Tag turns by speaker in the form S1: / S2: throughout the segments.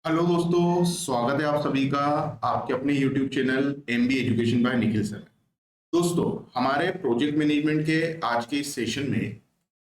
S1: Hello दोस्तों, स्वागत है आप सभी का आपके अपने YouTube channel MBA education by Nikhil sir. दोस्तों, हमारे प्रोजेक्ट मैनेजमेंट के आज के इस सेशन में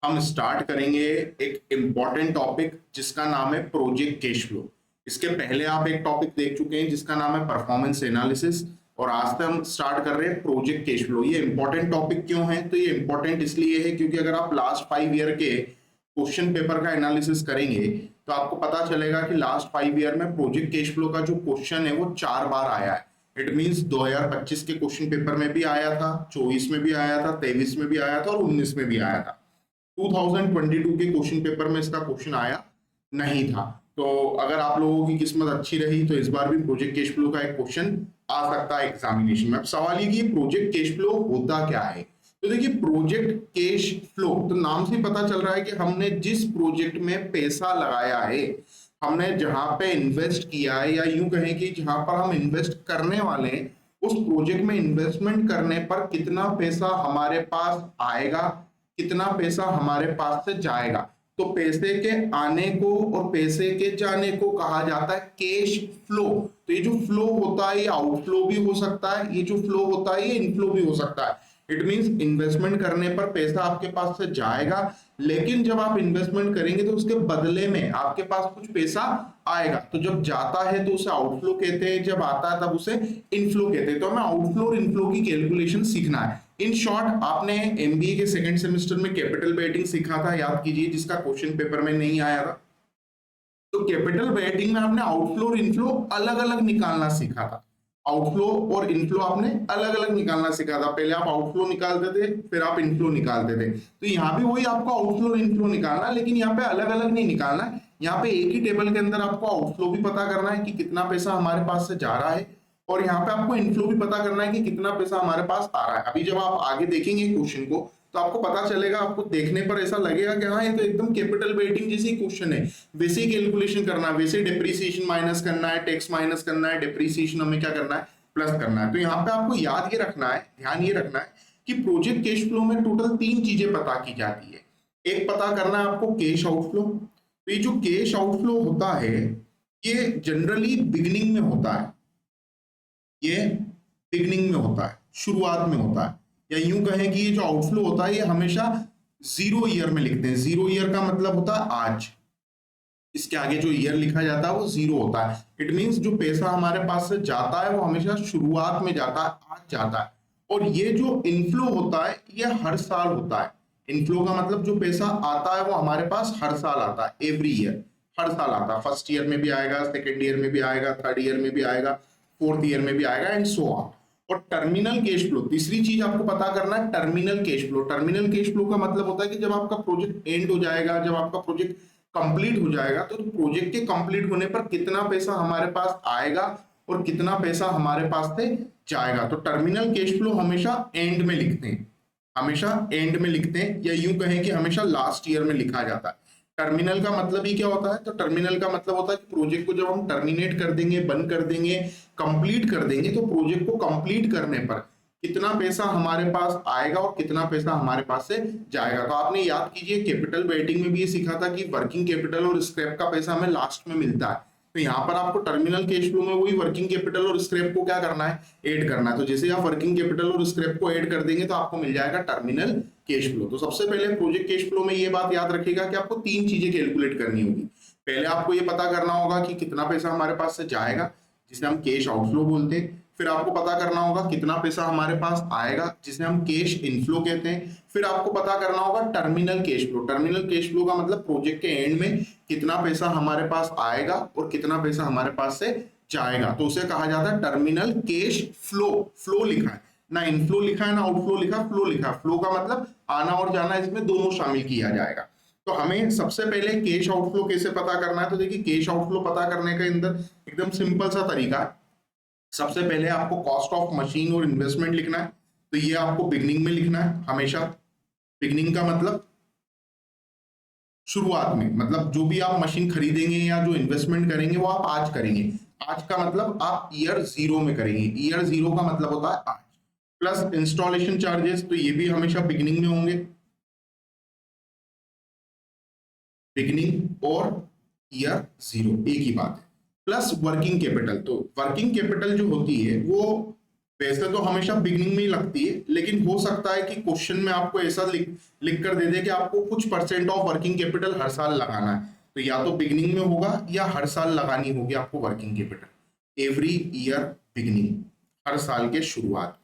S1: हम स्टार्ट करेंगे एक इम्पॉर्टेंट टॉपिक जिसका नाम है प्रोजेक्ट कैश फ्लो। इसके पहले आप एक टॉपिक देख चुके हैं जिसका नाम है परफॉर्मेंस एनालिसिस, और आज तक हम स्टार्ट कर रहे हैं प्रोजेक्ट कैश फ्लो। ये इंपॉर्टेंट टॉपिक क्यों है? तो ये इंपॉर्टेंट इसलिए है क्योंकि अगर आप लास्ट 5 ईयर के क्वेश्चन पेपर का एनालिसिस करेंगे तो आपको पता चलेगा कि लास्ट 5 ईयर में प्रोजेक्ट कैश फ्लो का जो क्वेश्चन है वो 4 बार आया है। इट मींस 2025 के क्वेश्चन पेपर में भी आया था, 24 में भी आया था, 23 में भी आया था और 19 में भी आया था। 2022 के क्वेश्चन पेपर में इसका क्वेश्चन आया नहीं था। तो अगर आप लोगों की किस्मत अच्छी रही तो इस बार भी प्रोजेक्ट कैश फ्लो का एक क्वेश्चन आ सकता है एग्जामिनेशन में। अब सवाल ये कि प्रोजेक्ट कैश फ्लो होता क्या है। तो देखिए, प्रोजेक्ट कैश फ्लो तो नाम से पता चल रहा है कि हमने जिस प्रोजेक्ट में पैसा लगाया है, हमने जहां पे इन्वेस्ट किया है, या यूं कहें कि जहां पर हम इन्वेस्ट करने वाले हैं, उस प्रोजेक्ट में इन्वेस्टमेंट करने पर कितना पैसा हमारे पास आएगा, कितना पैसा हमारे पास से जाएगा। तो पैसे के आने को और पैसे के जाने को कहा जाता है कैश फ्लो। तो ये जो फ्लो होता है ये आउटफ्लो भी हो सकता है, ये जो फ्लो होता है ये इनफ्लो भी हो सकता है। इट मींस इन्वेस्टमेंट करने पर पैसा आपके पास से जाएगा, लेकिन जब आप इन्वेस्टमेंट करेंगे तो उसके बदले में आपके पास कुछ पैसा आएगा। तो जब जाता है तो उसे आउटफ्लो कहते हैं, जब आता है तब उसे इनफ्लो कहते हैं। तो हमें आउटफ्लो और इनफ्लो की कैलकुलेशन सीखना है। इन शॉर्ट, आपने एमबीए के सेकंड सेमेस्टर में कैपिटल बेटिंग सीखा था, याद कीजिए, जिसका क्वेश्चन पेपर में नहीं आया था। तो कैपिटल बेटिंग में आपने आउटफ्लो और इनफ्लो अलग अलग निकालना सीखा था। आउटफ्लो और इनफ्लो आपने अलग अलग निकालना सीखा था। पहले आप आउटफ्लो निकालते थे, फिर आप इनफ्लो निकालते थे। तो यहाँ भी वही आपको आउटफ्लो और इनफ्लो निकालना, लेकिन यहाँ पे अलग अलग नहीं निकालना है। यहाँ पे एक ही टेबल के अंदर आपको आउटफ्लो भी पता करना है कि कितना पैसा हमारे पास से जा रहा है, और यहाँ पे आपको इनफ्लो भी पता करना है कि कितना पैसा हमारे पास आ रहा है। अभी जब आप आगे देखेंगे क्वेश्चन को तो आपको पता चलेगा, आपको देखने पर ऐसा लगेगा कि हाँ, ये तो एकदम कैपिटल बेटिंग जैसी क्वेश्चन है। वैसे ही कैलकुलेशन करना है, वैसे डिप्रीसिएशन माइनस करना है, टैक्स माइनस करना है, डिप्रीसिएशन हमें क्या करना है, प्लस करना है। तो यहाँ पे आपको याद ये रखना है, ध्यान ये रखना है कि प्रोजेक्ट कैश फ्लो में टोटल 3 चीजें पता की जाती है। एक पता करना है आपको कैश आउटफ्लो। तो ये जो कैश आउटफ्लो होता है ये जनरली बिगिनिंग में होता है, ये बिगिनिंग में होता है, शुरुआत में होता है। या यूं कहें कि ये जो आउटफ्लो होता है ये हमेशा 0 ईयर में लिखते हैं। 0 ईयर का मतलब होता है आज, इसके आगे जो ईयर लिखा जाता है वो 0 होता है। इट मींस जो पैसा हमारे पास से जाता है वो हमेशा शुरुआत में जाता है, आज जाता है। और ये जो इनफ्लो होता है ये हर साल होता है। इनफ्लो का मतलब जो पैसा आता है वो हमारे पास हर साल आता है, एवरी ईयर, हर साल आता है। फर्स्ट ईयर में भी आएगा, सेकेंड ईयर में भी आएगा, थर्ड ईयर में भी आएगा, फोर्थ ईयर में भी आएगा, एंड सो ऑन। और टर्मिनल कैश फ्लो, तीसरी चीज आपको पता करना है, terminal cash flow. Terminal cash flow का मतलब होता है कि जब आपका प्रोजेक्ट एंड हो जाएगा, जब आपका प्रोजेक्ट कंप्लीट हो जाएगा, तो प्रोजेक्ट के कंप्लीट होने पर कितना पैसा हमारे पास आएगा और कितना पैसा हमारे पास से जाएगा। तो टर्मिनल कैश फ्लो हमेशा एंड में लिखते हैं, हमेशा एंड में लिखते हैं, या यूं कहें कि हमेशा लास्ट ईयर में लिखा जाता है। टर्मिनल का मतलब ही क्या होता है? तो टर्मिनल का मतलब होता है कि प्रोजेक्ट को जब हम टर्मिनेट कर देंगे, बंद कर देंगे, कंप्लीट कर देंगे, तो प्रोजेक्ट को कंप्लीट करने पर कितना पैसा हमारे पास आएगा और कितना पैसा हमारे पास से जाएगा। तो आपने याद कीजिए, कैपिटल बेटिंग में भी ये सीखा था कि वर्किंग कैपिटल और स्क्रैप का पैसा हमें लास्ट में मिलता है। तो यहाँ पर आपको टर्मिनल कैश फ्लो में वही वर्किंग कैपिटल और स्क्रैप को क्या करना है, ऐड करना है। तो जैसे आप वर्किंग कैपिटल और स्क्रैप को ऐड कर देंगे तो आपको मिल जाएगा टर्मिनल कैश फ्लो। तो सबसे पहले प्रोजेक्ट कैश फ्लो में ये बात याद रखिएगा कि आपको 3 चीजें कैलकुलेट करनी होगी। पहले आपको ये पता करना होगा कि कितना पैसा हमारे पास से जाएगा, जिसे हम कैश आउटफ्लो बोलते हैं। फिर आपको पता करना होगा कितना पैसा हमारे पास आएगा, जिसे हम कैश इनफ्लो कहते हैं। फिर आपको पता करना होगा terminal cash flow. Terminal cash flow का मतलब प्रोजेक्ट के एंड में कितना पैसा हमारे पास आएगा और कितना पैसा हमारे पास से जाएगा। तो उसे कहा जाता है टर्मिनल कैश फ्लो। फ्लो लिखा है ना, इनफ्लो लिखा है ना आउटफ्लो लिखा, फ्लो लिखा है। फ्लो का मतलब आना और जाना, इसमें दोनों शामिल किया जाएगा। तो हमें सबसे पहले कैश आउटफ्लो कैसे पता करना है? तो देखिए, कैश आउटफ्लो पता करने का अंदर एकदम सिंपल सा तरीका है। सबसे पहले आपको कॉस्ट ऑफ मशीन और इन्वेस्टमेंट लिखना है। तो ये आपको बिगनिंग में लिखना है हमेशा। बिगनिंग का मतलब शुरुआत में, मतलब जो भी आप मशीन खरीदेंगे या जो इन्वेस्टमेंट करेंगे वो आप आज करेंगे। आज का मतलब आप ईयर 0 में करेंगे। ईयर 0 का मतलब होता है आज। प्लस इंस्टॉलेशन चार्जेस, तो ये भी हमेशा बिगनिंग में होंगे। बिगनिंग और ईयर 0 एक ही बात है। Plus working capital. तो वर्किंग कैपिटल जो होती है वो वैसे तो हमेशा बिगनिंग में ही लगती है, लेकिन हो सकता है कि क्वेश्चन में आपको ऐसा लिख कर दे दे कि आपको कुछ परसेंट ऑफ वर्किंग कैपिटल हर साल लगाना है। तो या तो बिगनिंग में होगा या हर साल लगानी होगी आपको working capital, every year beginning, हर साल के शुरुआत।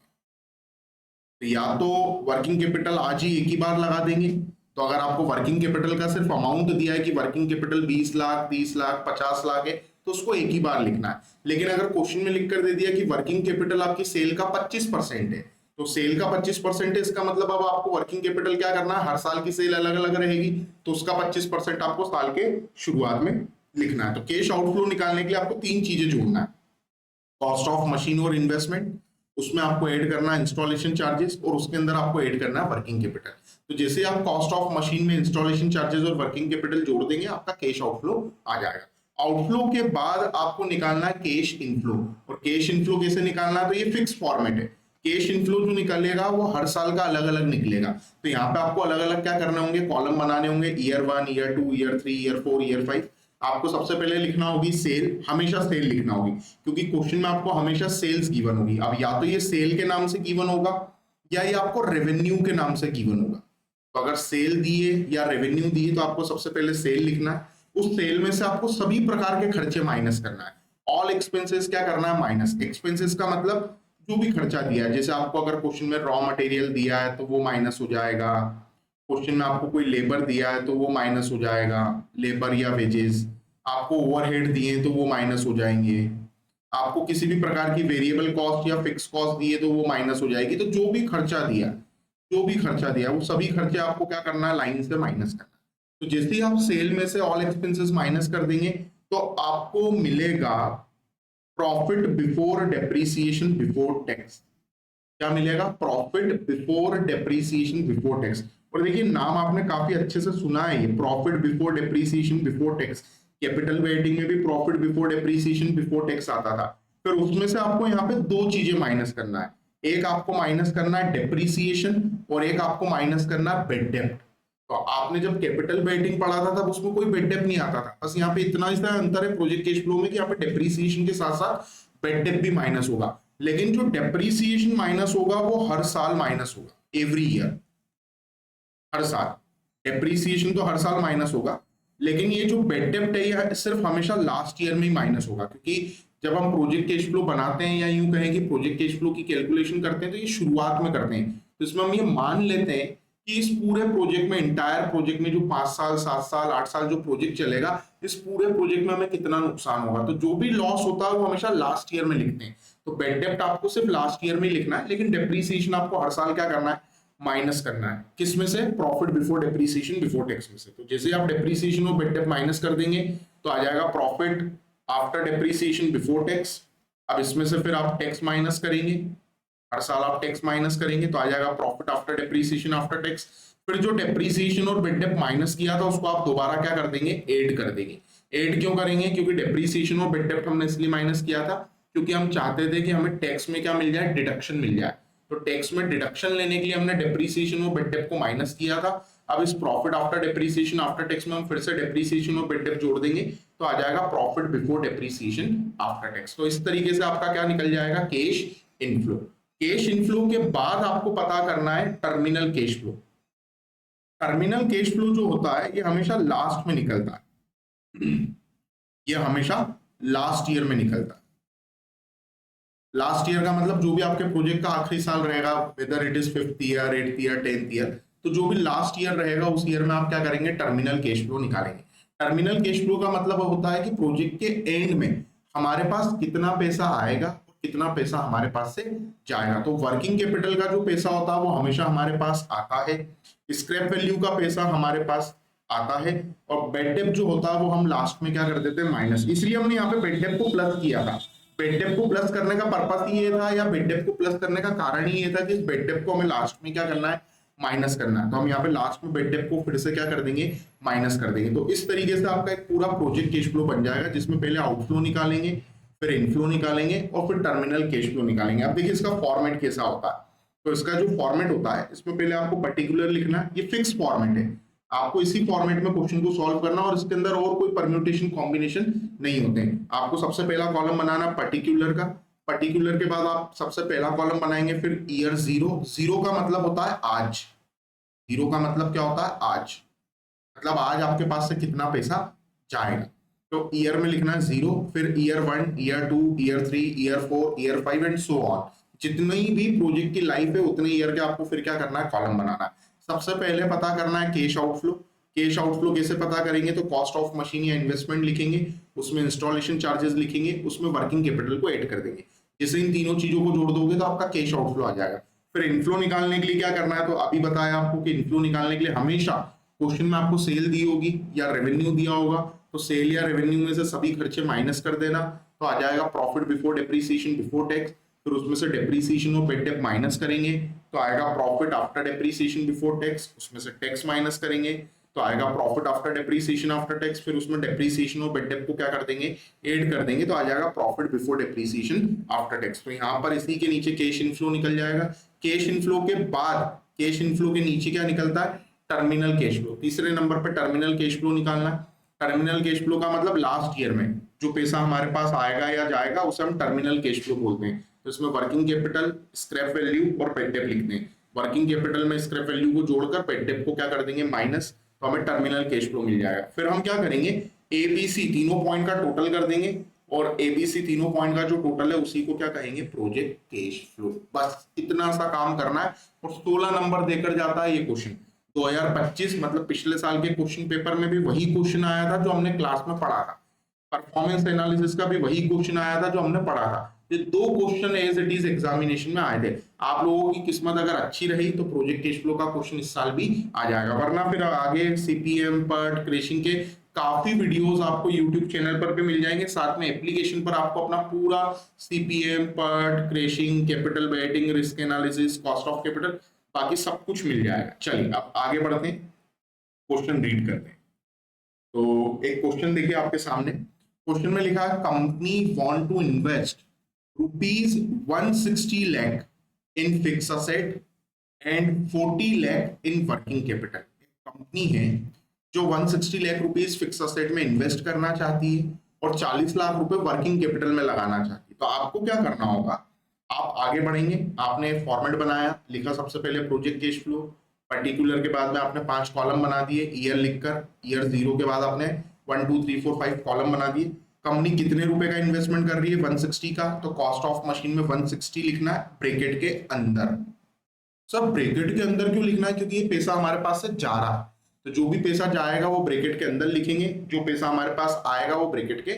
S1: तो या तो वर्किंग कैपिटल आज ही एक ही बार लगा देंगे। तो अगर आपको वर्किंग कैपिटल का सिर्फ अमाउंट दिया है कि वर्किंग कैपिटल 20 लाख, 30 लाख, 50 लाख है, तो उसको एक ही बार लिखना है। लेकिन अगर क्वेश्चन में लिख कर दे दिया कि वर्किंग कैपिटल आपकी सेल का 25% है, तो सेल का 25% है, इसका मतलब अब आपको वर्किंग कैपिटल क्या करना है, हर साल की सेल अलग अलग रहेगी, तो उसका 25% आपको साल के शुरुआत में लिखना है। तो कैश आउटफ्लो निकालने के लिए आपको तीन चीजें जोड़ना है, कॉस्ट ऑफ मशीन और इन्वेस्टमेंट, उसमें आपको ऐड करना है इंस्टॉलेशन चार्जेस, और उसके अंदर आपको ऐड करना है वर्किंग कैपिटल। तो जैसे आप कॉस्ट ऑफ मशीन में इंस्टॉलेशन चार्जेस और वर्किंग कैपिटल जोड़ देंगे, आपका कैश आउटफ्लो आ जाएगा। आउटफ्लो के बाद आपको निकालना है कैश इनफ्लो। और कैश इनफ्लो कैसे निकालना है, तो ये फिक्स फॉर्मेट है। कैश इनफ्लो जो निकलेगा वो हर साल का अलग अलग निकलेगा। तो यहाँ पे आपको अलग अलग क्या करने होंगे, कॉलम बनाने होंगे, year 1, year 2, year 3, year 4, year 5। आपको सबसे पहले लिखना होगी सेल, हमेशा सेल लिखना होगी, क्योंकि क्वेश्चन में आपको हमेशा सेल्स गिवन होगी। अब या तो ये सेल के नाम से गिवन होगा या ये आपको रेवेन्यू के नाम से गिवन होगा। तो अगर सेल दिए या रेवेन्यू दिए तो आपको सबसे पहले सेल लिखना है। उस सेल में से आपको सभी प्रकार के खर्चे माइनस करना है। ऑल एक्सपेंसेस क्या करना है, माइनस। एक्सपेंसेस का मतलब जो भी खर्चा दिया है, जैसे आपको अगर क्वेश्चन में रॉ मटेरियल दिया है तो वो माइनस हो जाएगा, क्वेश्चन में आपको कोई लेबर दिया है तो वो माइनस हो जाएगा, लेबर या वेजेस। आपको ओवरहेड दिए तो वो माइनस हो जाएंगे। आपको किसी भी प्रकार की वेरिएबल कॉस्ट या फिक्स कॉस्ट दिए तो वो माइनस हो जाएगी। तो जो भी खर्चा दिया वो सभी खर्चे आपको क्या करना है, लाइन से माइनस करना है। तो जैसे ही आप सेल में से ऑल एक्सपेंसेस माइनस कर देंगे तो आपको मिलेगा profit before depreciation before tax. क्या मिलेगा, profit before depreciation before tax. और देखिए नाम आपने काफी अच्छे से सुना है, ये profit before depreciation before tax. Capital waiting में भी profit before depreciation before tax आता था। फिर उसमें से आपको यहाँ पे दो चीजें माइनस करना है, एक आपको माइनस करना है डेप्रीसिएशन और एक आपको माइनस करना है बेड डेप्ट। तो आपने जब कैपिटल वेटिंग पढ़ा था तब उसमें कोई बेड डेप्ट नहीं आता था, बस यहाँ पे इतना अंतर है प्रोजेक्ट कैश फ्लो में कि यहाँ पे डेप्रीसिएशन के साथ साथ बेड डेप्ट भी माइनस होगा। लेकिन जो डेप्रीसिएशन माइनस होगा वो हर साल माइनस होगा, एवरी ईयर, हर साल। डेप्रीसिएशन तो हर साल माइनस होगा, लेकिन ये जो बेड डेप्ट है ये सिर्फ हमेशा लास्ट ईयर में ही माइनस होगा। क्योंकि जब हम प्रोजेक्ट कैश फ्लो बनाते हैं या यूं कहें कि प्रोजेक्ट कैश फ्लो की कैलकुलेशन करते हैं तो ये शुरुआत में करते हैं। तो इसमें हम ये मान लेते हैं कि इस पूरे प्रोजेक्ट में, इंटायर प्रोजेक्ट में जो 5 साल 7 साल 8 साल जो प्रोजेक्ट चलेगा, इस पूरे प्रोजेक्ट में हमें कितना नुकसान होगा। तो जो भी लॉस होता है वो हमेशा लास्ट ईयर में लिखते हैं। तो बेड डेप्ट आपको सिर्फ लास्ट ईयर में लिखना है, लेकिन डेप्रीसिएशन आपको हर साल क्या करना है, माइनस करना है। किस में से, profit before depreciation before tax में से। तो जैसे आप डेप्रीसिएशन और बेड डेप्ट माइनस कर देंगे तो आ जाएगा profit after depreciation before tax. अब इसमें से फिर आप टैक्स माइनस करेंगे, हर साल आप टैक्स माइनस करेंगे तो आ जाएगा profit after depreciation after tax. फिर जो डेप्रीसिएशन और बेड डेप्ट माइनस किया था उसको आप दोबारा क्या कर देंगे, ऐड कर देंगे। ऐड क्यों करेंगे, क्योंकि डेप्रीसिएशन और बेड डेप्ट हमने इसलिए माइनस किया था क्योंकि हम चाहते थे कि हमें टैक्स में क्या मिल जाए, डिडक्शन मिल जाए। तो टैक्स में डिडक्शन लेने के लिए हमने डेप्रीसिएशन और बेड डेप्ट को माइनस किया था। अब इस profit after depreciation after tax में हम फिर से डेप्रीसिएशन और बेड डेप्ट जोड़ देंगे तो आ जाएगा profit before depreciation after tax. तो इस तरीके से आपका क्या निकल जाएगा, कैश इनफ्लो। कैश इनफ्लो के बाद आपको पता करना है terminal cash flow. Terminal cash flow जो होता है ये हमेशा लास्ट में निकलता है, ये हमेशा लास्ट ईयर में निकलता है। लास्ट ईयर का मतलब जो भी आपके प्रोजेक्ट का आखिरी साल रहेगा, whether it is 5th year, 8th year, 10th year, तो जो भी लास्ट ईयर रहेगा उस ईयर में आप क्या करेंगे, टर्मिनल कैश फ्लो निकालेंगे। टर्मिनल कैश फ्लो का मतलब होता है कि प्रोजेक्ट के एंड में हमारे पास कितना पैसा आएगा और कितना पैसा हमारे पास से जाएगा। तो वर्किंग कैपिटल का जो पैसा होता है वो हमेशा हमारे पास आता है, स्क्रैप वैल्यू का पैसा हमारे पास आता है, और बेड डेप्ट जो होता है वो हम लास्ट में क्या कर देते हैं, माइनस। इसलिए हमने यहाँ पे बेड डेप्ट को प्लस किया था। बेड डेप्ट को प्लस करने का पर्पस ही ये था, या बेड डेप्ट को प्लस करने का कारण ही ये था कि इस बेड डेप्ट को हमें लास्ट में क्या करना है, माइनस करना है। तो हम यहाँ पे लास्ट में बेड डेप्ट को फिर से क्या कर देंगे, माइनस कर देंगे। तो इस तरीके से आपका एक पूरा प्रोजेक्ट कैश फ्लो बन जाएगा, जिसमें पहले आउटफ्लो निकालेंगे, फिर इनफ्लो निकालेंगे और फिर टर्मिनल कैश फ्लो निकालेंगे। अब देखिए इसका फॉर्मेट कैसा होता है। तो इसका जो फॉर्मेट होता है, इसमें पहले आपको पर्टिकुलर लिखना है, ये फिक्स फॉर्मेट है। आपको इसी फॉर्मेट में क्वेश्चन को सॉल्व करना और इसके अंदर और कोई परम्यूटेशन कॉम्बिनेशन नहीं होते हैं। आपको सबसे पहला कॉलम बनाना पर्टिकुलर का, पर्टिकुलर के बाद आप सबसे पहला कॉलम बनाएंगे, फिर ईयर जीरो, जीरो का मतलब होता है आज, जीरो का मतलब क्या होता है आज, मतलब आज आपके पास से कितना पैसा जाएगा। तो ईयर में लिखना है जीरो, फिर year 1, year 2, year 3, year 4, year 5 and so on. जितनी भी प्रोजेक्ट की लाइफ है उतने ईयर के आपको फिर क्या करना है, कॉलम बनाना है। सबसे पहले पता करना है कैश आउटफ्लो। कैश आउटफ्लो कैसे पता करेंगे, तो कॉस्ट ऑफ मशीन या इन्वेस्टमेंट लिखेंगे, उसमें इंस्टॉलेशन चार्जेस लिखेंगे, उसमें वर्किंग कैपिटल को ऐड कर देंगे। जैसे इन तीनों चीजों को जोड़ दोगे तो आपका कैश आउटफ्लो आ जाएगा। फिर इनफ्लो निकालने के लिए क्या करना है, तो अभी बताया आपको कि इनफ्लो निकालने के लिए हमेशा क्वेश्चन में आपको सेल दी होगी या रेवेन्यू दिया होगा, तो सेल या रेवेन्यू में से सभी खर्चे माइनस कर देना, तो आ जाएगा profit before depreciation before tax. फिर उसमें से डेप्रीसिएशन और पेड टैक्स माइनस करेंगे तो आएगा profit after depreciation before tax, उसमें से टैक्स माइनस करेंगे तो आएगा profit after depreciation after tax. फिर उसमें डेप्रीसिएशन और पेड टैक्स को क्या कर देंगे, ऐड कर देंगे, तो आ जाएगा profit before depreciation after tax. तो यहाँ पर इसी के नीचे कैश इनफ्लो निकल जाएगा। कैश इनफ्लो के बाद, कैश इनफ्लो के नीचे क्या निकलता है, टर्मिनल कैश फ्लो। तीसरे नंबर पे टर्मिनल कैश फ्लो निकालना है। टर्मिनल कैश फ्लो का मतलब लास्ट ईयर में जो पैसा हमारे पास आएगा या जाएगा उसे हम टर्मिनल कैश फ्लो बोलते हैं। तो इसमें वर्किंग कैपिटल, स्क्रैप वैल्यू और पेड टैक्स लिखते हैं। वर्किंग कैपिटल में स्क्रैप वैल्यू को जोड़कर पेड टैक्स को क्या कर देंगे, माइनस, तो हमें टर्मिनल कैश फ्लो मिल जाएगा। फिर हम क्या करेंगे, एबीसी तीनों पॉइंट का टोटल कर देंगे और एबीसी तीनों पॉइंट का जो टोटल है उसी को क्या कहेंगे, प्रोजेक्ट कैश फ्लो। बस इतना सा काम करना है और 16 नंबर देकर जाता है ये क्वेश्चन। 2025 मतलब पिछले साल के क्वेश्चन पेपर में भी वही क्वेश्चन आया था जो हमने क्लास में पढ़ा था। परफॉर्मेंस एनालिसिस का भी वही क्वेश्चन आया था जो हमने पढ़ा था। ये दो question as it is examination में आए थे। आप लोगों की किस्मत अगर अच्छी रही तो प्रोजेक्ट कैश फ्लो का क्वेश्चन इस साल भी आ जाएगा, वरना फिर आगे सीपीएम पर क्रेशिंग के काफी वीडियोस आपको यूट्यूब चैनल पर भी मिल जाएंगे। साथ में एप्लीकेशन पर आपको अपना पूरा सीपीएम पर crashing, capital budgeting, risk analysis, cost of capital, बाकी सब कुछ मिल जाएगा। चलिए अब आगे बढ़ते हैं, क्वेश्चन रीड करते हैं। तो एक क्वेश्चन देखिए आपके सामने। क्वेश्चन में लिखा है company want to invest ₹160 lakh in fix asset and 40 lakh in working capital. Company है जो 160 लाख रुपीस फिक्स असेट में इन्वेस्ट करना चाहती है और 40 लाख रुपए वर्किंग कैपिटल में लगाना चाहती है। तो आपको क्या करना होगा, आप आगे बढ़ेंगे। आपने फॉर्मेट बनाया, लिखा सबसे पहले प्रोजेक्ट कैश फ्लो, पर्टिकुलर के बाद में आपने 5 कॉलम बना दिए ईयर लिखकर, ईयर जीरो के बाद आपने 1 2 3 4 5 कॉलम बना दिए। कंपनी कितने रुपए का इन्वेस्टमेंट कर रही है, 160 का, तो कॉस्ट ऑफ मशीन में 160 लिखना है ब्रैकेट के अंदर। सर ब्रैकेट के अंदर क्यों लिखना है, क्योंकि ये पैसा हमारे पास से जा रहा है, तो जो भी पैसा जाएगा वो ब्रैकेट के अंदर लिखेंगे, जो पैसा हमारे पास आएगा वो ब्रैकेट के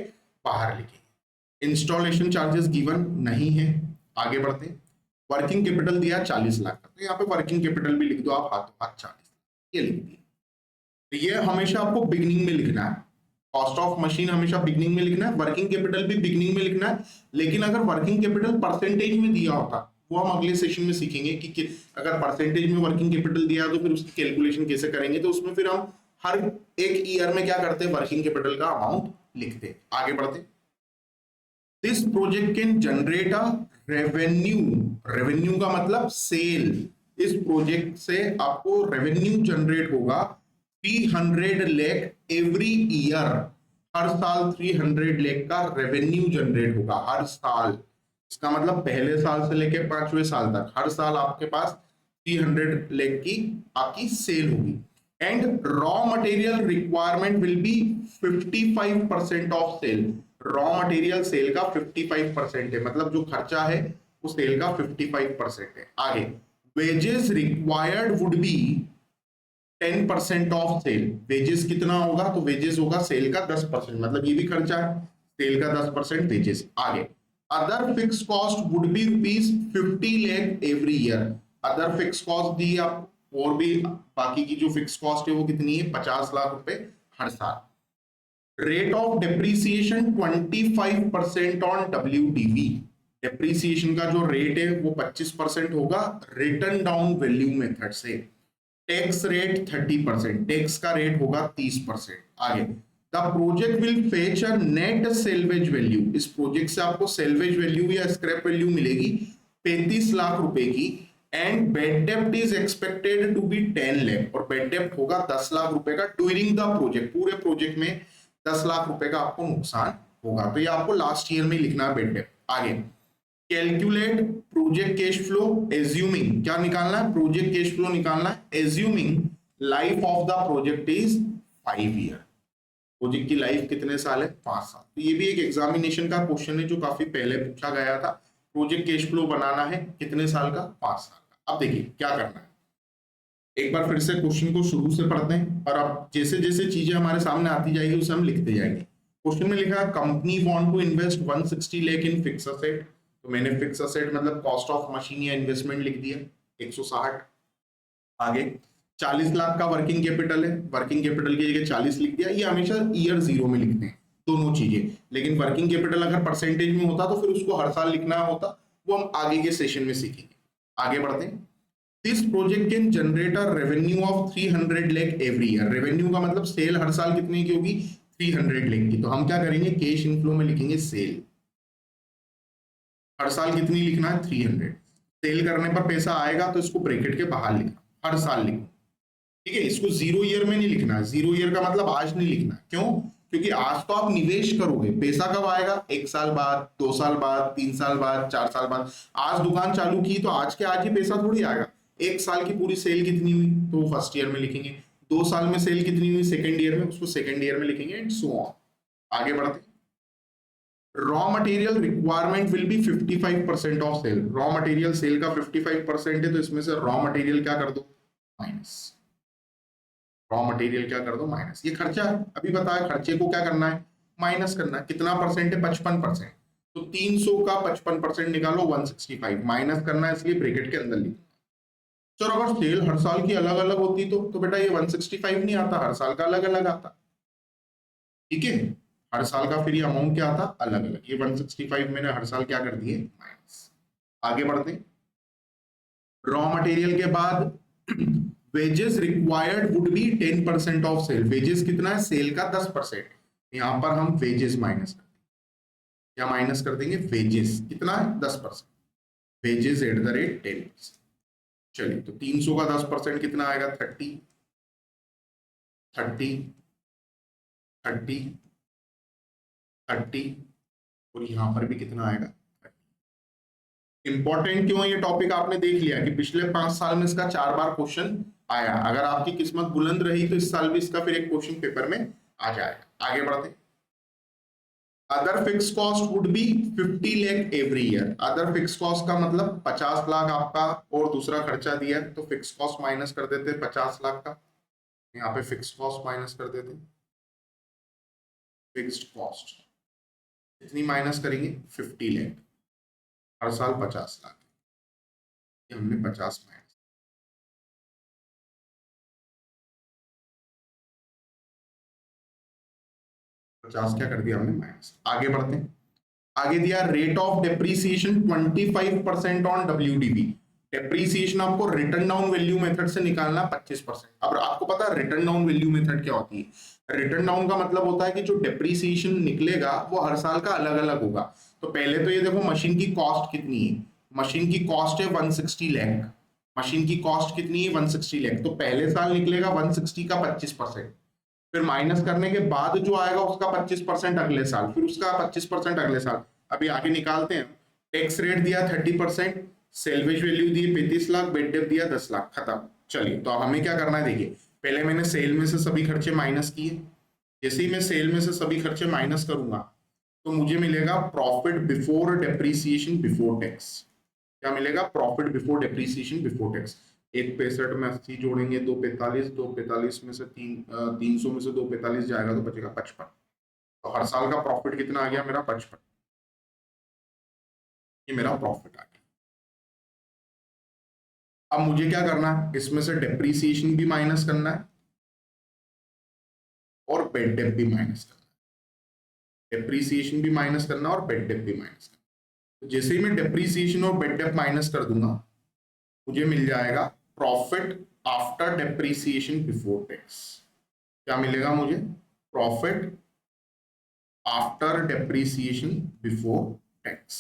S1: बाहर लिखेंगे। इंस्टॉलेशन चार्जेस गिवन नहीं है। आगे बढ़ते हैं। वर्किंग कैपिटल दिया 40 लाख का, तो यहाँ पे वर्किंग कैपिटल भी लिख दो आप हाथों हाथ 40, ये लिख दिया। तो ये हमेशा आपको बिगनिंग में लिखना है। कॉस्ट ऑफ मशीन हमेशा बिगनिंग में लिखना है, वर्किंग कैपिटल भी बिगनिंग में लिखना है। लेकिन अगर वर्किंग कैपिटल परसेंटेज में दिया होता, वो हम अगले सेशन में सीखेंगे कि अगर परसेंटेज में वर्किंग कैपिटल दिया तो फिर उसकी कैलकुलेशन कैसे करेंगे। तो उसमें फिर हम हर एक ईयर में क्या करते हैं, वर्किंग कैपिटल का अमाउंट लिखते हैं। आगे बढ़ते हैं। This project can generate a revenue, revenue का मतलब सेल। इस प्रोजेक्ट से आपको रेवेन्यू जनरेट होगा 300 लाख एवरी ईयर, हर साल 300 लाख का रेवेन्यू जनरेट होगा हर साल। इसका मतलब पहले साल से लेके 5वें साल तक हर साल आपके पास 300 लाख की आपकी सेल होगी। And raw material requirement will be 55% of sale. Raw material sale का 55% है, मतलब जो खर्चा है वो सेल का 55% है। आगे wages required would be 10% of sale. Wages कितना होगा, तो वेजेस होगा सेल का 10%, मतलब ये भी खर्चा है, सेल का 10% वेजेस। आगे other fix cost would be ₹50 lakh every year. Other fix cost दी आप, और भी बाकी की जो फिक्स कॉस्ट है वो कितनी है, 50 लाख रुपए हर साल। Rate of depreciation 25% on WDV। Depreciation का जो रेट है वो 25% होगा रिटर्न डाउन वैल्यू मेथड से। टैक्स रेट 30%, टैक्स का रेट होगा 30%। आगे the project will fetch a net salvage value. इस प्रोजेक्ट से आपको सेल्वेज वैल्यू या स्क्रैप वैल्यू मिलेगी 35 लाख रुपए की एंड बेड डेप्ट is expected to be 10 lakh, और बेड डेप्ट होगा 10 लाख रुपए का ड्यूरिंग द प्रोजेक्ट, पूरे प्रोजेक्ट में 10 लाख रुपए का आपको नुकसान होगा। तो ये आपको लास्ट ईयर में लिखना है बेड डेप्ट। आगे calculate project cash flow assuming, क्या निकालना है, प्रोजेक्ट कैश फ्लो निकालना है assuming life of the project is 5 year. Project की लाइफ कितने साल है, 5 साल। तो ये भी एक एग्जामिनेशन का क्वेश्चन है जो काफी पहले पूछा गया था। प्रोजेक्ट कैश फ्लो बनाना है कितने साल का, 5 साल का। अब देखिए क्या करना है, एक बार फिर से क्वेश्चन को शुरू से पढ़ते हैं, और अब जैसे जैसे चीजें हमारे सामने आती जाएगी उसे हम लिखते जाएंगे। क्वेश्चन में लिखा है company want to invest 160 lakh in fix asset, तो मैंने फिक्स असेट मतलब कॉस्ट ऑफ मशीन या इन्वेस्टमेंट लिख दिया 160। आगे 40 लाख का वर्किंग कैपिटल है, वर्किंग कैपिटल की जगह 40 लिख दिया। ये हमेशा ईयर जीरो में लिखते हैं दोनों चीजें, लेकिन वर्किंग कैपिटल अगर परसेंटेज में होता तो फिर उसको हर साल लिखना होता, वो हम आगे के सेशन में सीखेंगे। आगे बढ़ते हैं। This project can generate a revenue of 300 lakh every year. Revenue का मतलब सेल हर साल कितने की होगी, 300 लाख की। तो हम क्या करेंगे, कैश इनफ्लो में लिखेंगे सेल, हर साल कितनी लिखना है, 300। सेल करने पर पैसा आएगा तो इसको ब्रैकेट के बाहर लिखना, हर साल लिखना, ठीक है। इसको 0 ईयर में नहीं लिखना है, 0 ईयर का मतलब आज नहीं लिखना है। क्यों, क्योंकि आज तो आप निवेश करोगे, पैसा कब आएगा, 1 साल बाद, 2 साल बाद, 3 साल बाद, 4 साल बाद। आज दुकान चालू की तो आज के आज ही पैसा थोड़ी आएगा। 1 साल की पूरी सेल कितनी हुई तो फर्स्ट ईयर में लिखेंगे, 2 साल में सेल कितनी हुई सेकेंड ईयर में, उसको सेकेंड ईयर में लिखेंगे, एंड सो ऑन। आगे बढ़ते। Raw material requirement will be 55% of sale. Raw material sale का 55% है, तो इसमें से रॉ मटेरियल क्या कर दो, माइनस। रॉ मटेरियल क्या कर दो, माइनस। ये खर्चा है, अभी बताया, खर्चे को क्या करना है, माइनस करना है। कितना परसेंट है, 55%। तो 300 का 55% निकालो, 165 माइनस करना है, इसलिए ब्रैकेट के अंदर लिखो। चलो अगर सेल हर साल की अलग अलग होती तो बेटा ये 165 नहीं आता, हर साल का अलग अलग आता, ठीक है। हर साल का फिर ये अमाउंट क्या आता, अलग अलग। ये 165 मैंने हर साल क्या कर दिए, माइनस। आगे बढ़ते। रॉ मटेरियल के बाद wages required would be 10% of sale. Wages कितना है, सेल का 10%। यहां पर हम वेजेस माइनस कर देंगे, क्या माइनस कर देंगे, वेजेस कितना है, 10%। Wages at the rate 10%। चलिए, तो 300 का 10% कितना आएगा, 30, 30, 30, 30, और यहां पर भी कितना आएगा। इंपॉर्टेंट क्यों है ये टॉपिक, आपने देख लिया कि पिछले 5 साल में इसका 4 बार क्वेश्चन आया। अगर आपकी किस्मत बुलंद रही तो इस साल भी इसका फिर एक क्वेश्चन पेपर में आ जाएगा। आगे बढ़ते। Other fix cost would be 50 lakh every year. Other fix cost का मतलब 50 लाख आपका और दूसरा खर्चा दिया है, तो फिक्स कॉस्ट माइनस कर देते 50 लाख का। यहाँ पे फिक्स कॉस्ट माइनस कर देते, फिक्स्ड कॉस्ट कितनी माइनस करेंगे, 50 लाख, हर साल 50 लाख, ये हमने 50 माइनस, 50 क्या कर दिया हमने, माइनस। आगे बढ़ते हैं। आगे दिया rate of depreciation 25% on WDV। Depreciation आपको रिटर्न डाउन वैल्यू मेथड से निकालना 25%। अब आपको पता है रिटर्न डाउन वैल्यू मेथड क्या होती है। रिटर्न डाउन का मतलब होता है कि जो डेप्रीसिएशन निकलेगा वो हर साल का अलग अलग होगा। तो पहले तो ये देखो मशीन की कॉस्ट कितनी है, मशीन की कॉस्ट है 160 लाख। मशीन की कॉस्ट कितनी है, 160 लाख। तो पहले साल निकलेगा 160 का 25%, फिर माइनस करने के बाद जो आएगा उसका 25% अगले साल, फिर उसका 25% अगले साल। अभी आगे निकालते हैं। टैक्स रेट दिया 30%, सेल्वेज वैल्यू दी 35 लाख, बेड डेप दिया 10 लाख, खत्म। चलिए, तो अब हमें क्या करना है, देखिए पहले मैंने सेल में से सभी खर्चे माइनस किए। जैसे ही मैं सेल में से सभी खर्चे माइनस करूंगा तो मुझे मिलेगा profit before depreciation before tax. क्या मिलेगा, profit before depreciation before tax. 1 65 में 80 जोड़ेंगे, 2 45, 2 45 में से 300 में से 2 45 जाएगा तो बचेगा 55। तो हर साल का प्रॉफिट कितना आ गया मेरा, 55। ये मेरा प्रॉफिट आ गया। अब मुझे क्या करना है, इसमें से डेप्रीसिएशन भी माइनस करना है और बेड डेप भी माइनस करना है। डेप्रीसिएशन भी माइनस करना है और बेड डेप भी माइनस करना है। तो जैसे ही मैं डेप्रीसिएशन और बेड डेप माइनस कर दूंगा मुझे मिल जाएगा profit after depreciation before tax. क्या मिलेगा मुझे, profit after depreciation before tax.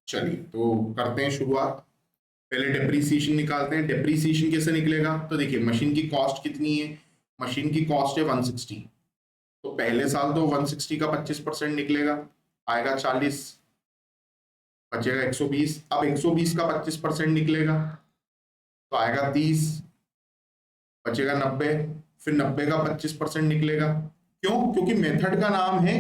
S1: चलिए, तो करते हैं शुरुआत। पहले डेप्रीसिएशन निकालते हैं। डेप्रीसिएशन कैसे निकलेगा? तो देखिए मशीन की कॉस्ट कितनी है, मशीन की कॉस्ट है 160, तो पहले साल तो 160 का 25% निकलेगा, आएगा 40, बचेगा 120। अब 120 का 25% निकलेगा तो आएगा 30, बचेगा 90, फिर 90 का 25% निकलेगा। क्यों? क्योंकि मेथड का नाम है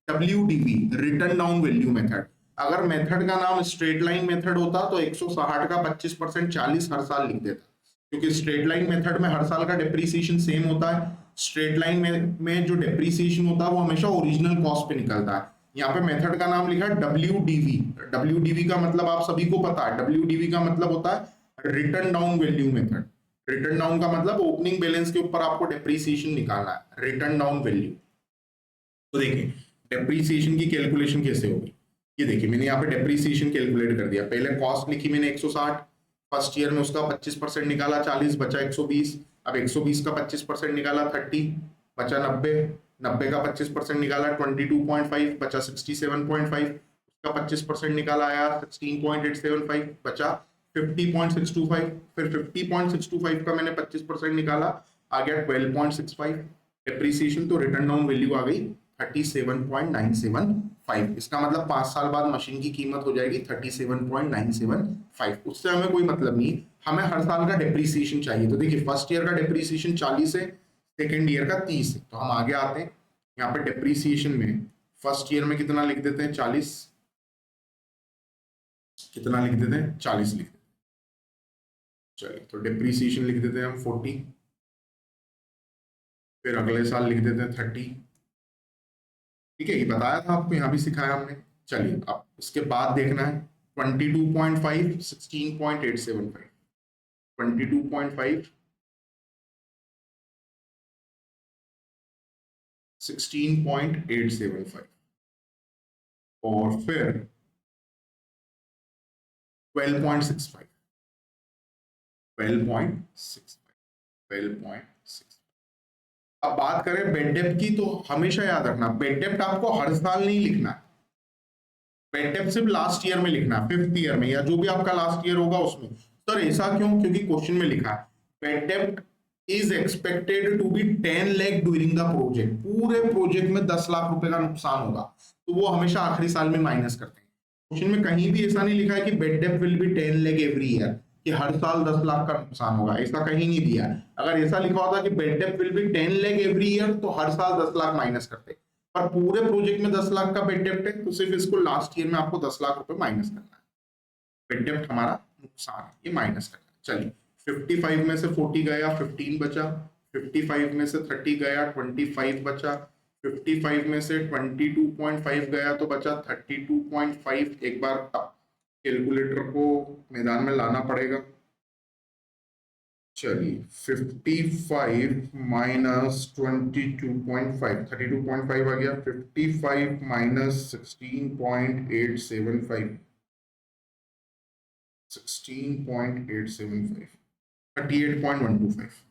S1: WDV, return down value method. अगर मेथड का नाम स्ट्रेट लाइन मेथड होता तो 160 का 25% 40 हर साल लिख देता, क्योंकि स्ट्रेट लाइन मेथड में हर साल का डेप्रीसिएशन सेम होता है। स्ट्रेट लाइन में जो डेप्रीसिएशन होता है वो हमेशा ओरिजिनल कॉस्ट पे निकलता है। यहाँ पे मेथड का नाम लिखा है WDV। WDV का मतलब आप सभी को पता है, WDV का मतलब होता है return down value method. Return down का मतलब ओपनिंग बैलेंस के ऊपर आपको डेप्रीसिएशन निकालना है, रिटर्न डाउन वैल्यू। तो देखिए डेप्रीसिएशन की कैलकुलेशन कैसे होगी, ये देखिए मैंने यहाँ पे डेप्रीसिएशन कैलकुलेट कर दिया। पहले कॉस्ट लिखी मैंने 160, फर्स्ट ईयर में उसका 25% निकाला 40, बचा 120। अब 120 का 25% निकाला 30, बचा 90, 90 का 25% निकाला 22.5, बचा 67.5, उसका 25% निकाला आया 16.875, बचा 50.625, फिर 50.625 का मैंने 25% निकाला, आ गया 12.65 डेप्रीसिएशन। तो रिटर्न डाउन वैल्यू आ गई 37.975। इसका मतलब 5 साल बाद मशीन की कीमत हो जाएगी 37.975। उससे हमें कोई मतलब नहीं, हमें हर साल का डेप्रीसिएशन चाहिए। तो देखिए फर्स्ट ईयर का डेप्रीसिएशन 40 है, सेकेंड ईयर का 30 है। तो हम आगे आते हैं, यहाँ पे डेप्रीसिएशन में फर्स्ट ईयर में कितना लिख देते हैं 40, कितना लिख देते हैं 40 लिख देते हैं। चलिए तो डेप्रीसिएशन लिख देते हैं हम 40, फिर अगले साल लिख देते हैं 30। ठीक है, ये बताया था आपको, यहाँ भी सिखाया हमने। चलिए अब इसके बाद देखना है 22.5, 16.875, 22.5, 16.875, और फिर 12.65, 12.65, 12.65। अब बात करें बेड डेप्थ की, तो हमेशा याद रखना बेड डेप्थ आपको हर साल नहीं लिखना है, बेड डेप्थ सिर्फ लास्ट ईयर में लिखना है, 5th ईयर में या जो भी आपका लास्ट ईयर होगा उसमें। सर ऐसा क्यों? क्योंकि क्वेश्चन में लिखा है बेड डेप्थ is expected to be 10 lakh during the project. पूरे प्रोजेक्ट में 10 लाख रुपए का नुकसान होगा, तो वो हमेशा आखिरी साल में माइनस करते हैं। क्वेश्चन में कहीं भी ऐसा नहीं लिखा है कि bed depth will be 10 lakh every year, कि हर साल 10 लाख का नुकसान होगा, ऐसा कहीं नहीं दिया है। अगर ऐसा लिखा होता कि bed depth will be 10 lakh every year, तो हर साल 10 लाख माइनस करते। पर पूरे प्रोजेक्ट में 10 लाख का बेड डेप्ट है, तो सिर्फ इसको लास्ट ईयर में आपको 10 लाख रुपए माइनस करना है। बेड डेप्ट हमारा नुकसान है, ये माइनस करना है। चलिए 55 में से 40 गया 15 बचा, 55 में से 30 गया 25 बचा, 55 में से 22.5 गया तो बचा 32.5। एक बार कैलकुलेटर को मैदान में लाना पड़ेगा। चलिए 55 माइनस 22.5, 32.5 आ गया। 55 माइनस 16.875, 16.875, 38.125,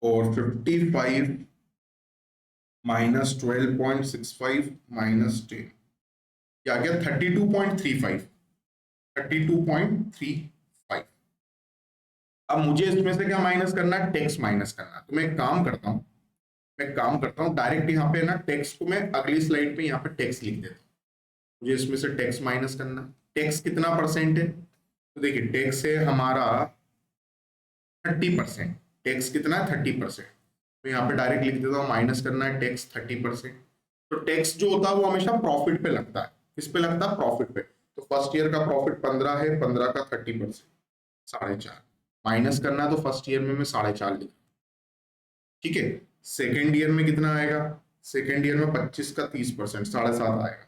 S1: और 55 माइनस 12.65 माइनस 10, क्या आ गया 32.35, 32.35। अब मुझे इसमें से क्या माइनस करना है? टैक्स माइनस करना है। तो मैं एक काम करता हूं, डायरेक्ट यहाँ पे ना टैक्स को मैं अगली स्लाइड पे यहाँ पे टैक्स लिख देता हूँ। मुझे इसमें से टैक्स माइनस करना है। टैक्स कितना परसेंट है? तो देखिए टैक्स है हमारा 30%। टैक्स कितना है? 30%। तो यहाँ पे डायरेक्ट लिख देता हूँ माइनस करना है टैक्स 30%। तो टैक्स जो होता है वो हमेशा प्रॉफिट पे लगता है। किस पे लगता है? प्रॉफिट पे। तो फर्स्ट ईयर का प्रॉफिट 15 है, 15 का 30%, 4.5 माइनस करना है। तो फर्स्ट ईयर में मैं 4.5 लिख, ठीक है। सेकेंड ईयर में कितना आएगा? सेकेंड ईयर में 25 का 30%, 7.5 आएगा,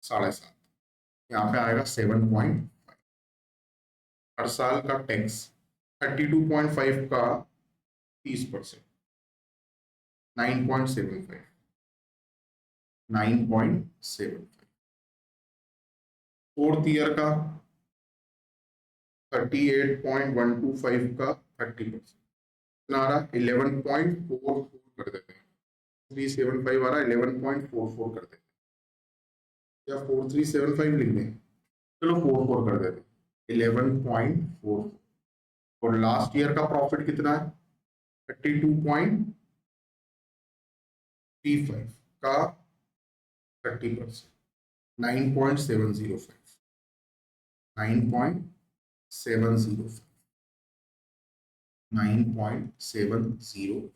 S1: 7.5। यहाँ पे आएगा 7.5। हर साल का टैक्स 32.5 का 30%, 9.75, 9.75। फोर्थ ईयर का 38.125 का 30%, कितना आ रहा? 11.44 कर देते हैं। 375 आ रहा, 11.44 कर देते हैं। या 4375 लिख दें, चलो 44 कर देते, 11.44। और लास्ट ईयर का प्रॉफिट कितना है, 32.35 का 30%, 9.705, 9.705, 9.705।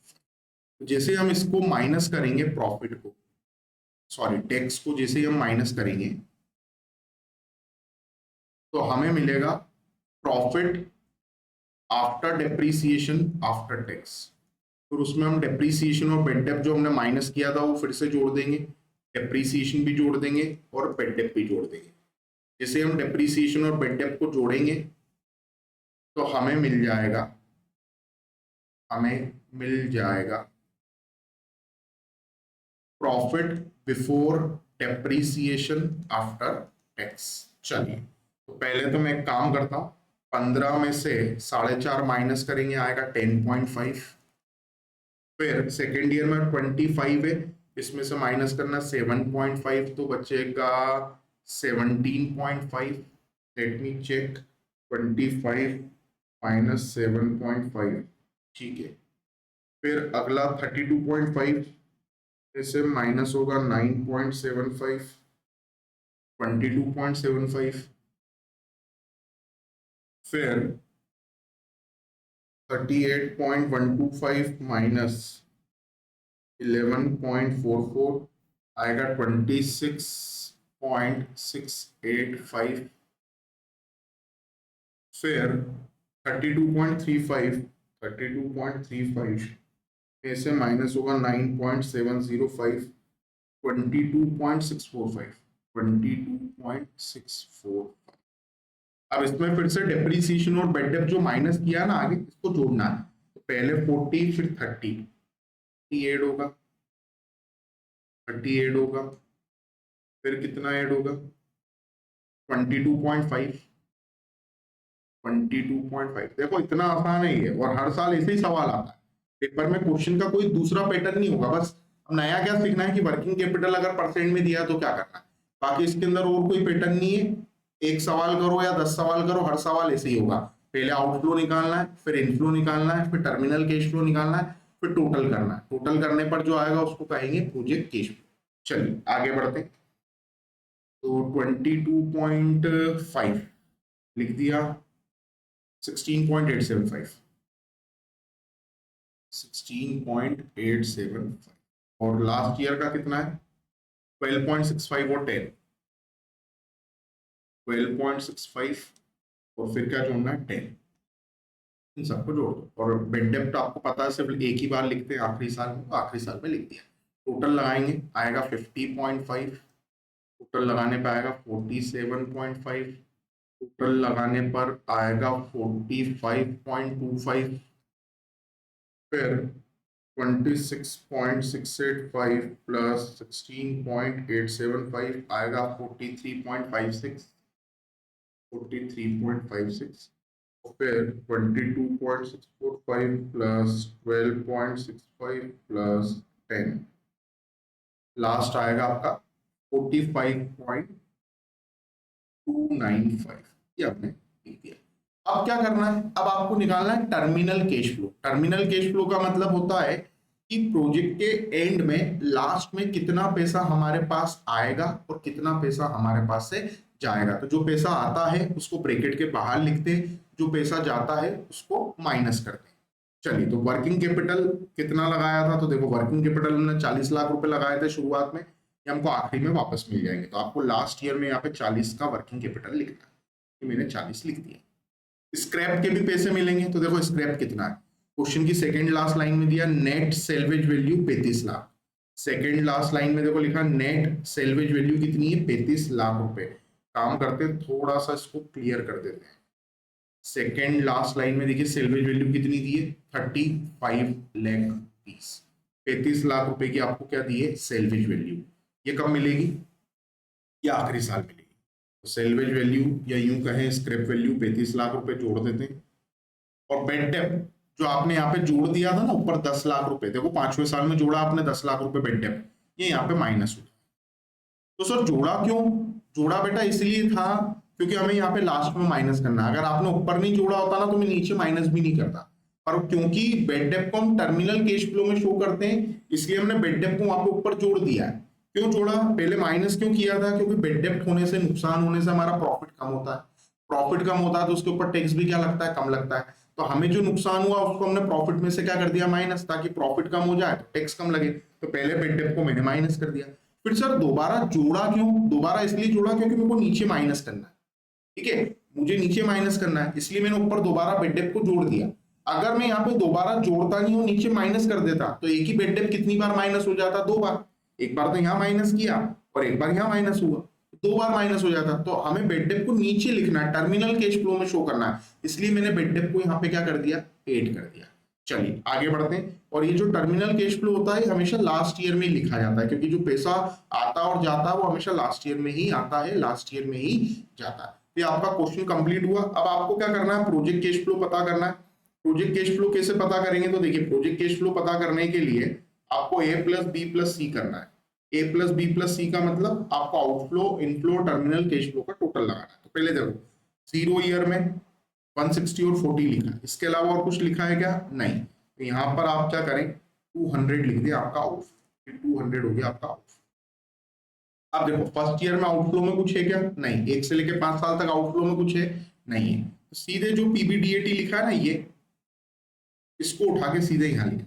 S1: जैसे हम इसको माइनस करेंगे प्रॉफिट को, सॉरी टैक्स को जैसे हम माइनस करेंगे तो हमें मिलेगा profit after depreciation after tax. फिर उसमें हम डेप्रीसिएशन और बेड डेप्थ जो हमने माइनस किया था वो फिर से जोड़ देंगे, डेप्रीसिएशन भी जोड़ देंगे और बेड डेप्थ भी जोड़ देंगे। जैसे हम डेप्रीसिएशन और बेड डेप्थ को जोड़ेंगे तो हमें मिल जाएगा profit before depreciation after tax. चलिए तो पहले तो मैं एक काम करता हूं, 15 में से 4.5 माइनस करेंगे, आएगा 10.5। फिर सेकेंड ईयर में 25 है, इसमें से माइनस करना 7.5 तो बचेगा 17.5। लेट मी चेक, 25 माइनस 7.5, ठीक है। फिर अगला 32.5, इससे माइनस होगा 9.75, 22.75। फिर 38.125 माइनस 11.44 आएगा 26.685। फिर 32.35 में से माइनस होगा 9.705, 22.645। अब इसमें फिर से डेप्रीसिएशन और बेड डेप्थ जो माइनस किया ना आगे, इसको जोड़ना है। तो पहले 40 फिर 38 होगा, 38 होगा। फिर कितना ऐड होगा, 22.5। देखो इतना आसान है ये, और हर साल ऐसे ही सवाल आता है पेपर में। क्वेश्चन का कोई दूसरा पैटर्न नहीं होगा, बस अब नया क्या सीखना है कि वर्किंग कैपिटल अगर परसेंट में दिया तो क्या करना है। बाकी इसके अंदर और कोई पैटर्न नहीं है, एक सवाल करो या 10 सवाल करो, हर सवाल ऐसे ही होगा। पहले आउटफ्लो निकालना है, फिर इनफ्लो निकालना है, फिर टर्मिनल कैश फ्लो निकालना है, फिर टोटल करना है। टोटल करने पर जो आएगा उसको कहेंगे प्रोजेक्ट कैश फ्लो। चलिए आगे बढ़ते हैं। तो 22.5 लिख दिया, 16.875 और लास्ट ईयर का कितना है 12.65 और 10, 12.65 और फिर क्या जोड़ना है 10, इन सबको जोड़ दो। और बेड डेप्ट आपको पता है सिर्फ एक ही बार लिखते हैं आखिरी साल में, तो आखिरी साल में लिख दिया। टोटल लगाएंगे आएगा 50.5, टोटल लगाने पर आएगा 47.5, टोटल लगाने पर आएगा 45.25। फिर 26.685 प्लस 16.875 आएगा 43.56। फिर 22.645 प्लस 12.65 प्लस 10, लास्ट आएगा आपका 45.295। ये आपने लिख दिया। अब क्या करना है, अब आपको निकालना है terminal cash flow. Terminal cash flow का मतलब होता है कि प्रोजेक्ट के एंड में लास्ट में कितना पैसा हमारे पास आएगा और कितना पैसा हमारे पास से जाएगा। तो जो पैसा आता है उसको ब्रैकेट के बाहर लिखते हैं, जो पैसा जाता है उसको माइनस करते हैं। चलिए तो वर्किंग कैपिटल कितना लगाया था, तो देखो वर्किंग कैपिटल हमने 40 लाख रुपए लगाए थे शुरुआत में, ये हमको आखिरी में वापस मिल जाएंगे। तो आपको लास्ट ईयर में यहाँ पे 40 का वर्किंग कैपिटल लिखना है, तो मैंने 40 लिख दिया। स्क्रैप के भी पैसे मिलेंगे, तो देखो स्क्रैप कितना है, क्वेश्चन की सेकंड लास्ट लाइन में दिया net salvage value 35 lakh. Second last line में देखो लिखा नेट सेल्वेज वैल्यू कितनी है 35 लाख रुपए। काम करते थोड़ा सा इसको क्लियर कर देते हैं। सेकंड लास्ट लाइन में देखिए सेल्वेज वैल्यू कितनी दी है 35 लाख रुपीस, 35 लाख रुपए की आपको क्या दी है सेल्वेज वैल्यू। ये कब मिलेगी, ये आखिरी साल मिलेगी। तो सेल्वेज वैल्यू या यूं कहें स्क्रैप वैल्यू 35 लाख रुपए जोड़ देते हैं। और बेड डेप्थ जो आपने यहाँ पे जोड़ दिया था ना ऊपर 10 लाख रुपए, देखो 5वें साल में जोड़ा आपने 10 लाख रुपए बेड डेप्थ, ये यहाँ पे माइनस हो तो सर जोड़ा क्यों? जोड़ा बेटा इसलिए था क्योंकि हमें यहाँ पे लास्ट में माइनस करना है। अगर आपने ऊपर नहीं जोड़ा होता ना तो मैं नीचे माइनस भी नहीं करता, पर क्योंकि बेड डेप्थ को हम टर्मिनल कैश फ्लो में शो करते हैं इसलिए हमने बेड डेप्थ को वहां पे ऊपर जोड़ दिया है। क्यों जोड़ा? पहले माइनस क्यों किया था? क्योंकि बेड डेप्थ होने से, नुकसान होने से हमारा प्रॉफिट कम होता है। प्रॉफिट कम होता है तो उसके ऊपर टैक्स भी क्या लगता है? कम लगता है। तो हमें जो नुकसान हुआ उसको हमने प्रॉफिट में से क्या कर दिया? माइनस, ताकि प्रॉफिट कम हो जाए तो टैक्स कम लगे। तो पहले बेड डेप्थ को मैंने माइनस कर दिया। फिर सर दोबारा जोड़ा क्यों? दोबारा इसलिए जोड़ा क्योंकि मेरे को नीचे माइनस करना है। ठीक है, मुझे नीचे माइनस करना है इसलिए मैंने ऊपर दोबारा बेड डेप्थ को जोड़ दिया। अगर मैं यहाँ पे दोबारा जोड़ता नहीं हूँ, नीचे माइनस कर देता, तो एक ही बेड डेप्थ कितनी बार माइनस हो जाता? 2 बार। एक बार तो यहाँ माइनस किया और एक बार यहाँ माइनस हुआ, 2 बार माइनस हो जाता। तो हमें बेड डेप्थ को नीचे लिखना है, टर्मिनल कैश फ्लो में शो करना है, इसलिए मैंने बेड डेप्थ को यहाँ पे क्या कर दिया? ऐड कर दिया। चलिए आगे बढ़ते हैं। और ये जो टर्मिनल कैश फ्लो होता है हमेशा लास्ट ईयर में लिखा जाता है, क्योंकि जो पैसा आता और जाता है वो हमेशा लास्ट ईयर में ही आता है, लास्ट ईयर में ही जाता है। ये आपका क्वेश्चन कंप्लीट हुआ। अब आपको क्या करना है? प्रोजेक्ट कैश फ्लो पता करना है। प्रोजेक्ट कैश फ्लो कैसे पता करेंगे? तो देखिए, प्रोजेक्ट कैश फ्लो पता करने के लिए आपको ए प्लस बी प्लस सी करना है। ए प्लस बी प्लस सी का मतलब आपको outflow, inflow, terminal cash flow का टोटल लगाना है। तो पहले देखो, 0 ईयर में 160 और 40 लिखा है, इसके अलावा और कुछ लिखा है क्या? नहीं। तो यहाँ पर आप क्या करें? 200 लिख दिया आपका आउटफ्लो, 200 हो गया आपका आउटफ्लो। अब देखो, फर्स्ट ईयर में आउटफ्लो में कुछ है क्या? नहीं। 1 से लेके 5 साल तक आउटफ्लो में कुछ है? नहीं है। तो सीधे जो पीबीडीएटी लिखा है ना, ये इसको उठा के सीधे यहाँ लिखना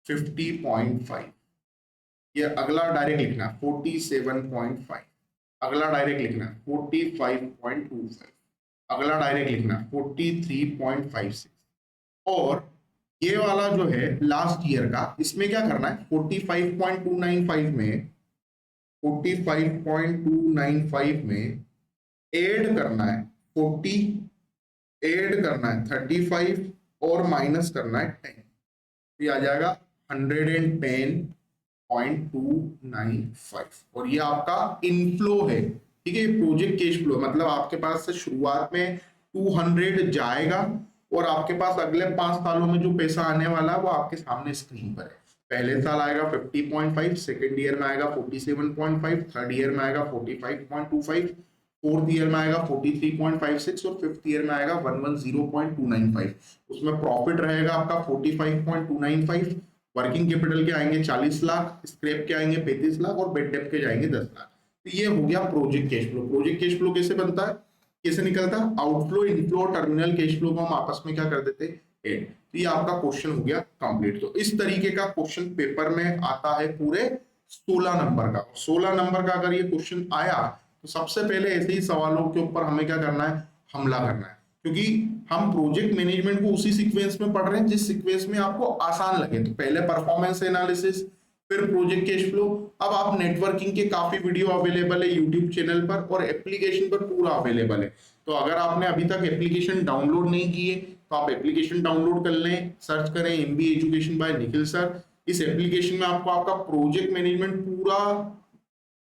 S1: 50.5। ये अगला डायरेक्ट लिखना 47.5। अगला डायरेक्ट लिखना 45.25। अगला डायरेक्ट लिखना 43.56। और ये वाला जो है लास्ट ईयर का, इसमें क्या करना है? 45.295 में 45.295 में ऐड करना है 40, ऐड करना है 35 और माइनस करना है 10। तो ये आ जाएगा 110.295 और ये आपका इनफ्लो है। ठीक है, प्रोजेक्ट कैश फ्लो मतलब आपके पास से शुरुआत में 200 जाएगा और आपके पास अगले 5 सालों में जो पैसा आने वाला है वो आपके सामने स्क्रीन पर है। पहले साल आएगा 50.5, सेकेंड ईयर में आएगा 47.5, थर्ड ईयर में आएगा 45.25, फोर्थ ईयर में आएगा 43.56 और फिफ्थ ईयर में आएगा 110.295। उसमें प्रॉफिट रहेगा आपका 45.295, वर्किंग कैपिटल के आएंगे 40 लाख, स्क्रैप के आएंगे 35 लाख और बेड डेप्थ के जाएंगे 10 लाख। तो ये हो गया project cash flow. Project cash flow कैसे बनता है, कैसे निकलता है? Outflow, inflow, terminal cash flow को हम आपस में क्या कर देते हैं? ऐड। तो ये आपका क्वेश्चन हो गया कंप्लीट। तो इस तरीके का क्वेश्चन पेपर में आता है पूरे 16 नंबर का। 16 नंबर का अगर ये क्वेश्चन आया तो सबसे पहले ऐसे ही सवालों के ऊपर हमें क्या करना है? हमला करना है, क्योंकि हम प्रोजेक्ट मैनेजमेंट को उसी सीक्वेंस में पढ़ रहे हैं जिस सीक्वेंस में आपको आसान लगे। तो पहले परफॉर्मेंस एनालिसिस, फिर प्रोजेक्ट कैश फ्लो। अब आप नेटवर्किंग के काफी वीडियो अवेलेबल है यूट्यूब चैनल पर और एप्लीकेशन पर पूरा अवेलेबल है। तो अगर आपने अभी तक एप्लीकेशन डाउनलोड नहीं की है तो आप एप्लीकेशन डाउनलोड कर लें, सर्च करें MBA education by Nikhil sir. इस एप्लीकेशन में आपको आपका प्रोजेक्ट मैनेजमेंट पूरा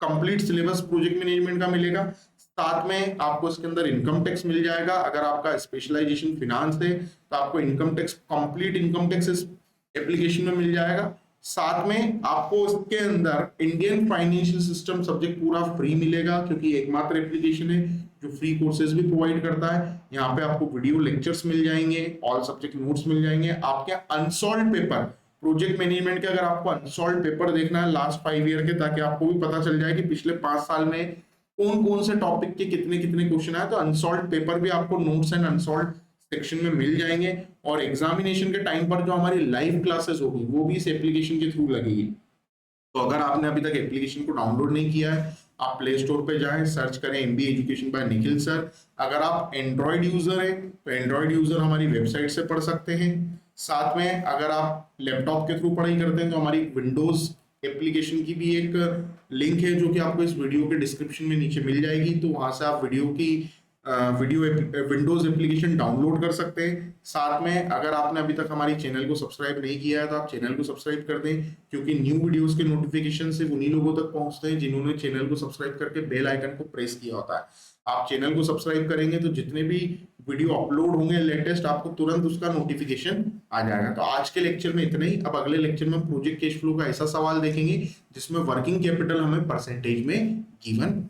S1: कंप्लीट सिलेबस प्रोजेक्ट मैनेजमेंट का मिलेगा। साथ में आपको इसके अंदर इनकम टैक्स मिल जाएगा। अगर आपका स्पेशलाइजेशन फिनांस है तो आपको income tax, complete income tax इस एप्लीकेशन में मिल जाएगा। साथ में आपको इसके अंदर इंडियन फाइनेंशियल सिस्टम सब्जेक्ट पूरा फ्री मिलेगा, क्योंकि एकमात्र एप्लीकेशन है जो फ्री कोर्सेज भी प्रोवाइड करता है। यहाँ पे आपको वीडियो लेक्चर्स मिल जाएंगे, ऑल सब्जेक्ट नोट्स मिल जाएंगे, आपके अनसॉल्व पेपर प्रोजेक्ट मैनेजमेंट के अगर आपको अनसॉल्व पेपर देखना है लास्ट 5 ईयर के, ताकि आपको भी पता चल जाए कि पिछले 5 साल में कौन कौन से टॉपिक के कितने कितने क्वेश्चन आए, तो अनसॉल्व पेपर भी आपको नोट्स एंड अनसॉल्व सेक्शन में मिल जाएंगे। और एग्जामिनेशन के टाइम पर जो हमारी लाइव क्लासेस होगी वो भी इस एप्लीकेशन के थ्रू लगेगी। तो अगर आपने अभी तक एप्लीकेशन को डाउनलोड नहीं किया है, आप प्ले स्टोर पे जाएं, सर्च करें MBA education by Nikhil sir. अगर आप एंड्रॉइड यूजर हैं तो एंड्रॉइड यूजर हमारी वेबसाइट से पढ़ सकते हैं। साथ में अगर आप लैपटॉप के थ्रू पढ़ाई करते हैं तो हमारी विंडोज एप्लीकेशन की भी एक लिंक है जो कि आपको इस वीडियो के डिस्क्रिप्शन में नीचे मिल जाएगी। तो वहां से आप विंडोज एप्लीकेशन डाउनलोड कर सकते हैं। साथ में अगर आपने अभी तक हमारी चैनल को सब्सक्राइब नहीं किया है तो आप चैनल को सब्सक्राइब कर दें, क्योंकि न्यू वीडियोस के नोटिफिकेशन सिर्फ उन्हीं लोगों तक पहुंचते हैं जिन्होंने चैनल को सब्सक्राइब करके बेल आइकन को प्रेस किया होता है। आप चैनल को सब्सक्राइब करेंगे तो जितने भी वीडियो अपलोड होंगे लेटेस्ट आपको तुरंत उसका नोटिफिकेशन आ जाएगा। तो आज के लेक्चर में इतना ही। अब अगले लेक्चर में प्रोजेक्ट कैश फ्लो का ऐसा सवाल देखेंगे जिसमें वर्किंग कैपिटल हमें परसेंटेज में गिवन